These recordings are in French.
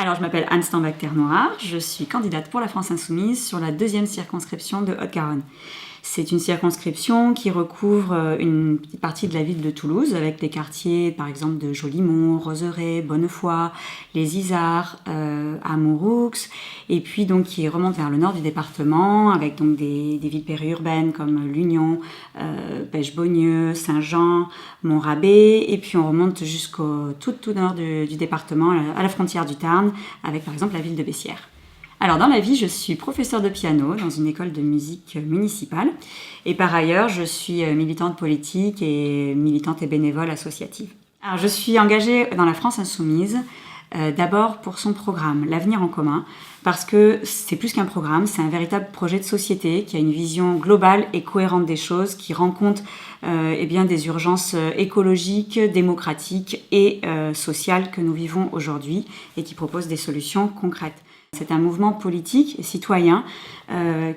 Alors, je m'appelle Anne Stambach-Terre-Noire, je suis candidate pour la France Insoumise sur la 2e circonscription de Haute-Garonne. C'est une circonscription qui recouvre une petite partie de la ville de Toulouse, avec les quartiers par exemple de Jolimont, Roseraie, Bonnefoy, les Isards, Amouroux, et puis donc qui remonte vers le nord du département, avec donc des villes périurbaines comme l'Union, Pêche-Beaunieu, Saint-Jean, Montrabé, et puis on remonte jusqu'au tout nord du département, à la frontière du Tarn, avec par exemple la ville de Bessières. Alors dans la vie, je suis professeure de piano dans une école de musique municipale et par ailleurs, je suis militante politique et militante et bénévole associative. Alors je suis engagée dans la France Insoumise d'abord pour son programme, l'Avenir en commun, parce que c'est plus qu'un programme, c'est un véritable projet de société qui a une vision globale et cohérente des choses, qui rend compte des urgences écologiques, démocratiques et sociales que nous vivons aujourd'hui et qui propose des solutions concrètes. C'est un mouvement politique et citoyen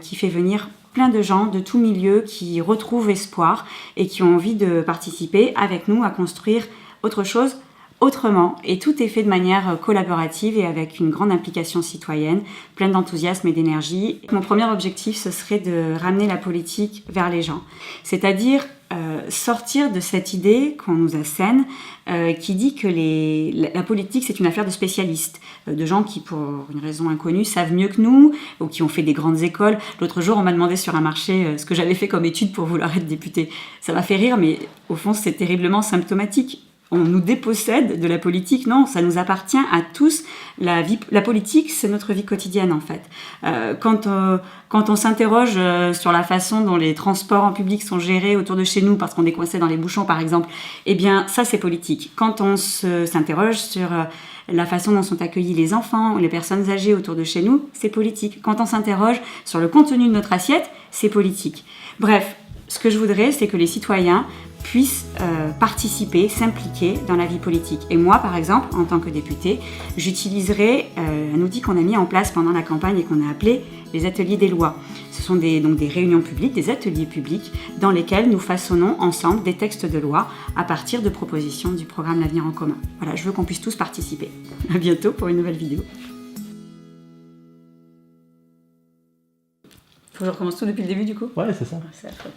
qui fait venir plein de gens de tous milieux qui retrouvent espoir et qui ont envie de participer avec nous à construire autre chose autrement. Et tout est fait de manière collaborative et avec une grande implication citoyenne, pleine d'enthousiasme et d'énergie. Mon premier objectif, ce serait de ramener la politique vers les gens. C'est-à-dire sortir de cette idée qu'on nous assène qui dit que la politique c'est une affaire de spécialistes, de gens qui pour une raison inconnue savent mieux que nous ou qui ont fait des grandes écoles. L'autre jour on m'a demandé sur un marché ce que j'avais fait comme étude pour vouloir être députée. Ça m'a fait rire mais au fond c'est terriblement symptomatique. On nous dépossède de la politique, non, ça nous appartient à tous. La politique, c'est notre vie quotidienne en fait. Quand on s'interroge sur la façon dont les transports en public sont gérés autour de chez nous, parce qu'on est coincé dans les bouchons par exemple, eh bien ça c'est politique. Quand on s'interroge sur la façon dont sont accueillis les enfants ou les personnes âgées autour de chez nous, c'est politique. Quand on s'interroge sur le contenu de notre assiette, c'est politique. Bref, ce que je voudrais, c'est que les citoyens puissent participer, s'impliquer dans la vie politique. Et moi, par exemple, en tant que députée, j'utiliserai un outil qu'on a mis en place pendant la campagne et qu'on a appelé les ateliers des lois. Ce sont donc des réunions publiques, des ateliers publics dans lesquels nous façonnons ensemble des textes de loi à partir de propositions du programme L'Avenir en commun. Voilà, je veux qu'on puisse tous participer. À bientôt pour une nouvelle vidéo. Faut que je recommence tout depuis le début du coup ? Ouais, c'est ça. C'est affreux.